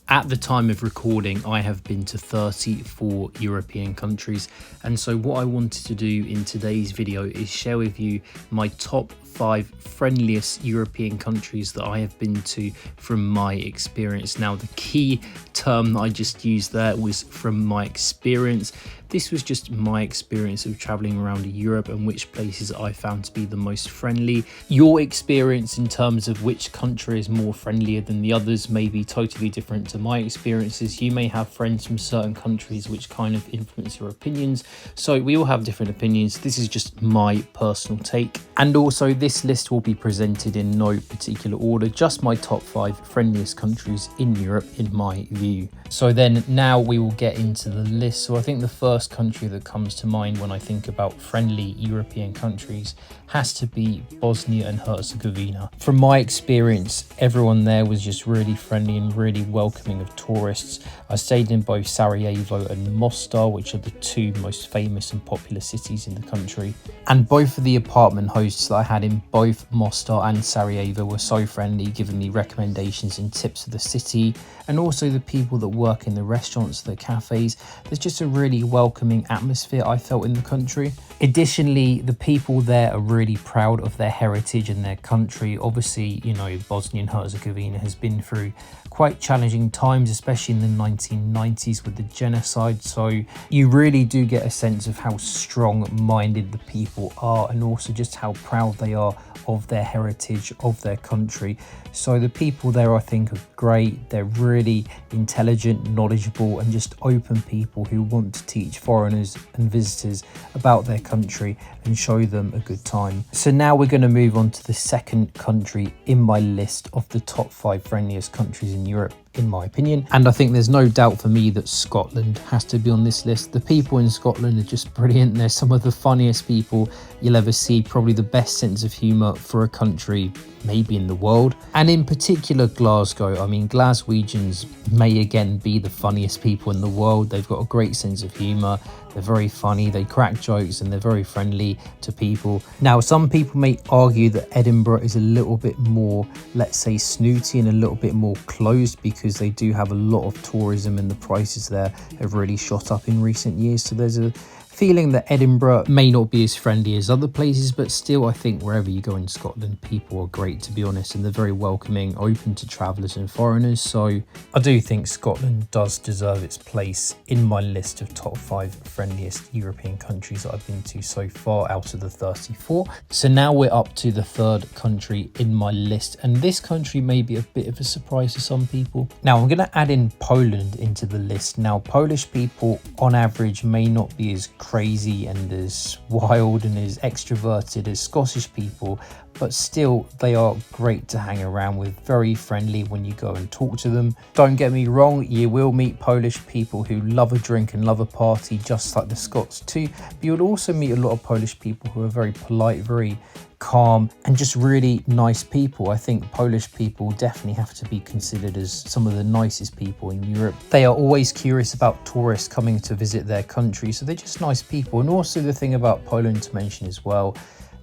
At the time of recording, I have been to 34 European countries, and so what I wanted to do in today's video is share with you my top 5 friendliest European countries that I have been to from my experience. Now, the key term that I just used there was from my experience. This was just my experience of traveling around Europe and which places I found to be the most friendly. Your experience in terms of which country is more friendlier than the others may be totally different to my experiences. You may have friends from certain countries which kind of influence your opinions. So we all have different opinions. This is just my personal take. And also this list will be presented in no particular order, just my top 5 friendliest countries in Europe in my view. So then now we will get into the list. So I think the first country that comes to mind when I think about friendly European countries has to be Bosnia and Herzegovina. From my experience, everyone there was just really friendly and really welcoming of tourists. I stayed in both Sarajevo and Mostar, which are the two most famous and popular cities in the country. And both of the apartment hosts that I had in both Mostar and Sarajevo were so friendly, giving me recommendations and tips of the city, and also the people that work in the restaurants, the cafes. There's just a really welcoming atmosphere I felt in the country. Additionally, the people there are really proud of their heritage and their country. Obviously, you know, Bosnia and Herzegovina has been through quite challenging times, especially in the 1990s with the genocide. So you really do get a sense of how strong-minded the people are, and also just how proud they are of their heritage, of their country. So the people there, I think, are great. They're really intelligent, knowledgeable, and just open people who want to teach foreigners and visitors about their country and show them a good time. So now we're going to move on to the second country in my list of the top 5 friendliest countries in Europe, in my opinion. And I think there's no doubt for me that Scotland has to be on this list. The people in Scotland are just brilliant. They're some of the funniest people you'll ever see, probably the best sense of humour for a country maybe in the world. And in particular Glasgow. I mean, Glaswegians may again be the funniest people in the world. They've got a great sense of humour. They're very funny, they crack jokes, and they're very friendly to people. Now, some people may argue that Edinburgh is a little bit more, let's say, snooty and a little bit more closed, because they do have a lot of tourism and the prices there have really shot up in recent years. So there's a feeling that Edinburgh may not be as friendly as other places, but still I think wherever you go in Scotland, people are great, to be honest, and they're very welcoming, open to travellers and foreigners. So I do think Scotland does deserve its place in my list of top 5 friendliest European countries that I've been to so far out of the 34. So now we're up to the third country in my list, and this country may be a bit of a surprise to some people. Now I'm going to add in Poland into the list. Now, Polish people on average may not be as crazy and as wild and as extroverted as Scottish people, but still they are great to hang around with, very friendly when you go and talk to them. Don't get me wrong, you will meet Polish people who love a drink and love a party just like the Scots too, but you'll also meet a lot of Polish people who are very polite, very calm, and just really nice people. I think Polish people definitely have to be considered as some of the nicest people in Europe. They are always curious about tourists coming to visit their country, so they're just nice people. And also the thing about Poland to mention as well,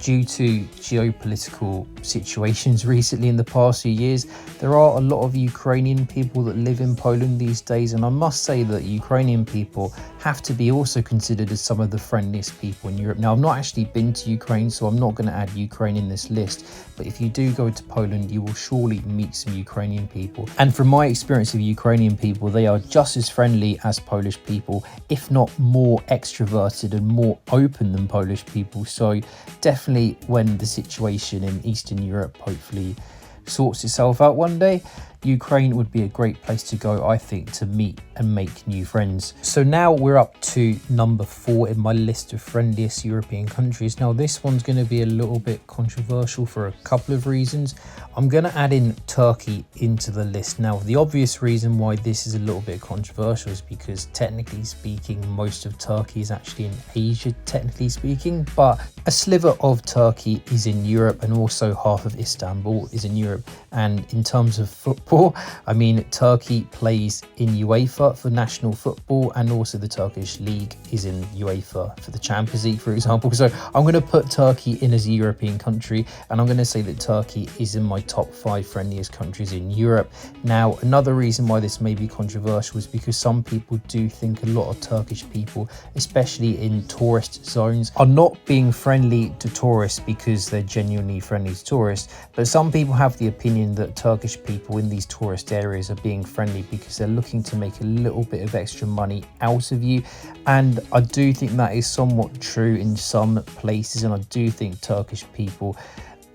due to geopolitical situations recently in the past few years, there are a lot of Ukrainian people that live in Poland these days, and I must say that Ukrainian people have to be also considered as some of the friendliest people in Europe. Now, I've not actually been to Ukraine, so I'm not going to add Ukraine in this list, but if you do go to Poland, you will surely meet some Ukrainian people. And from my experience of Ukrainian people, they are just as friendly as Polish people, if not more extroverted and more open than Polish people. So definitely when the situation in Eastern Europe hopefully sorts itself out one day, Ukraine would be a great place to go, I think, to meet and make new friends. So now we're up to number 4 in my list of friendliest European countries. Now this one's going to be a little bit controversial for a couple of reasons. I'm going to add in Turkey into the list. Now the obvious reason why this is a little bit controversial is because technically speaking, most of Turkey is actually in Asia, technically speaking, but a sliver of Turkey is in Europe, and also half of Istanbul is in Europe. And in terms of footprint, football. I mean, Turkey plays in UEFA for national football, and also the Turkish league is in UEFA for the Champions League, for example. So I'm going to put Turkey in as a European country, and I'm going to say that Turkey is in my top 5 friendliest countries in Europe. Now, another reason why this may be controversial is because some people do think a lot of Turkish people, especially in tourist zones, are not being friendly to tourists because they're genuinely friendly to tourists. But some people have the opinion that Turkish people in these tourist areas are being friendly because they're looking to make a little bit of extra money out of you. And I do think that is somewhat true in some places, and I do think Turkish people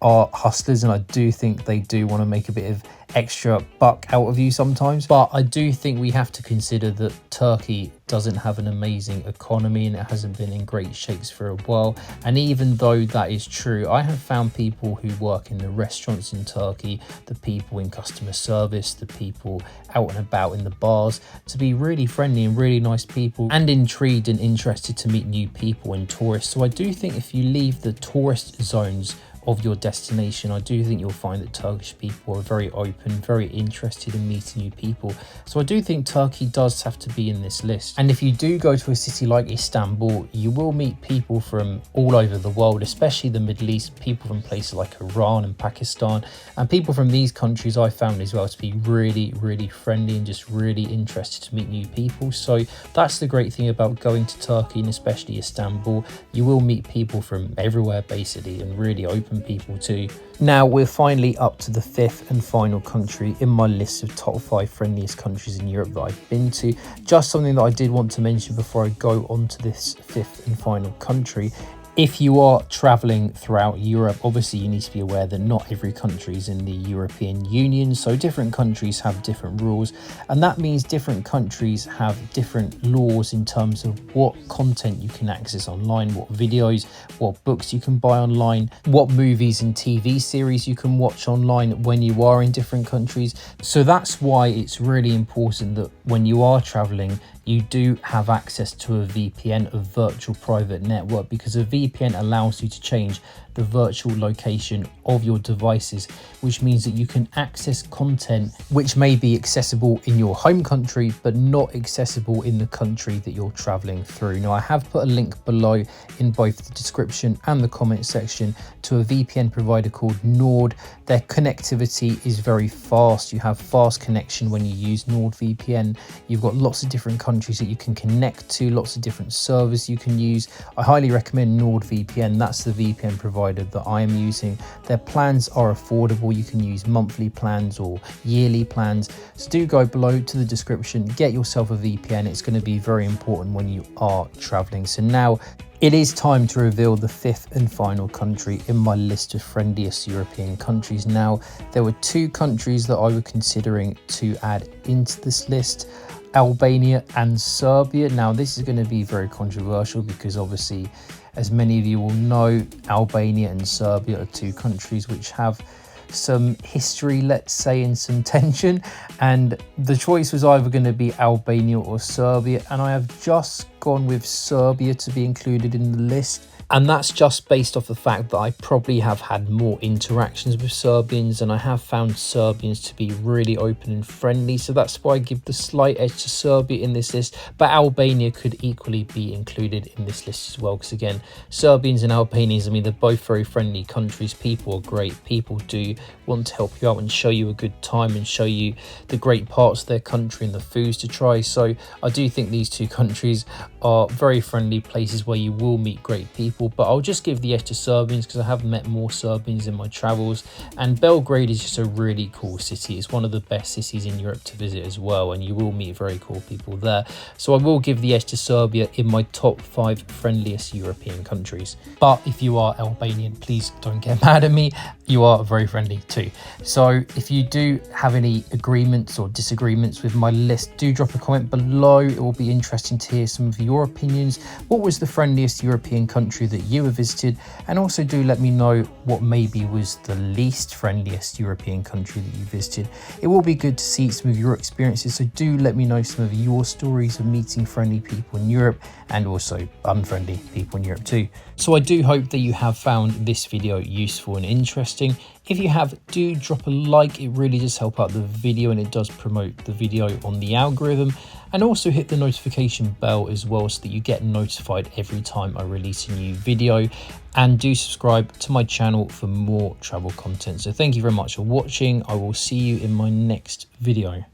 are hustlers, and I do think they do want to make a bit of extra buck out of you sometimes. But I do think we have to consider that Turkey doesn't have an amazing economy, and it hasn't been in great shapes for a while. And even though that is true, I have found people who work in the restaurants in Turkey, the people in customer service, the people out and about in the bars, to be really friendly and really nice people, and intrigued and interested to meet new people and tourists. So I do think if you leave the tourist zones of your destination, I do think you'll find that Turkish people are very open, very interested in meeting new people. So I do think Turkey does have to be in this list. And if you do go to a city like Istanbul, you will meet people from all over the world, especially the Middle East, people from places like Iran and Pakistan, and people from these countries I found as well to be really, really friendly and just really interested to meet new people. So that's the great thing about going to Turkey, and especially Istanbul. You will meet people from everywhere basically, and really open people too. Now we're finally up to the 5th and final country in my list of top 5 friendliest countries in Europe that I've been to. Just something that I did want to mention before I go on to this 5th and final country. If you are traveling throughout Europe, obviously you need to be aware that not every country is in the European Union, so different countries have different rules, and that means different countries have different laws in terms of what content you can access online, what videos, what books you can buy online, what movies and TV series you can watch online when you are in different countries. So that's why it's really important that when you are traveling, you do have access to a VPN, a virtual private network, because a VPN allows you to change the virtual location of your devices, which means that you can access content which may be accessible in your home country but not accessible in the country that you're traveling through. Now, I have put a link below in both the description and the comment section to a VPN provider called Nord. Their connectivity is very fast. You have fast connection when you use NordVPN. You've got lots of different countries that you can connect to, lots of different servers you can use. I highly recommend NordVPN. That's the VPN provider that I am using. Their plans are affordable. You can use monthly plans or yearly plans. So do go below to the description, get yourself a VPN. It's going to be very important when you are traveling. So now it is time to reveal the 5th and final country in my list of friendliest European countries. Now, there were 2 countries that I was considering to add into this list: Albania and Serbia. Now, this is going to be very controversial because obviously, as many of you will know, Albania and Serbia are 2 countries which have some history, let's say, and some tension, and the choice was either going to be Albania or Serbia, and I have just gone with Serbia to be included in the list. And that's just based off the fact that I probably have had more interactions with Serbians, and I have found Serbians to be really open and friendly. So that's why I give the slight edge to Serbia in this list. But Albania could equally be included in this list as well. Because again, Serbians and Albanians, I mean, they're both very friendly countries. People are great. People do want to help you out and show you a good time and show you the great parts of their country and the foods to try. So I do think these 2 countries are very friendly places where you will meet great people. But I'll just give the edge to Serbians because I have met more Serbians in my travels, and Belgrade is just a really cool city. It's one of the best cities in Europe to visit as well, and you will meet very cool people there. So I will give the edge to Serbia in my top 5 friendliest European countries. But if you are Albanian, please don't get mad at me. You are very friendly too. So if you do have any agreements or disagreements with my list, do drop a comment below. It will be interesting to hear some of your opinions. What was the friendliest European country that you have visited? And also do let me know what maybe was the least friendliest European country that you visited. It will be good to see some of your experiences, so do let me know some of your stories of meeting friendly people in Europe and also unfriendly people in Europe too. So I do hope that you have found this video useful and interesting. interesting. If you have, do drop a like. It really does help out the video and it does promote the video on the algorithm. And also hit the notification bell as well so that you get notified every time I release a new video. And do subscribe to my channel for more travel content. So thank you very much for watching. I will see you in my next video.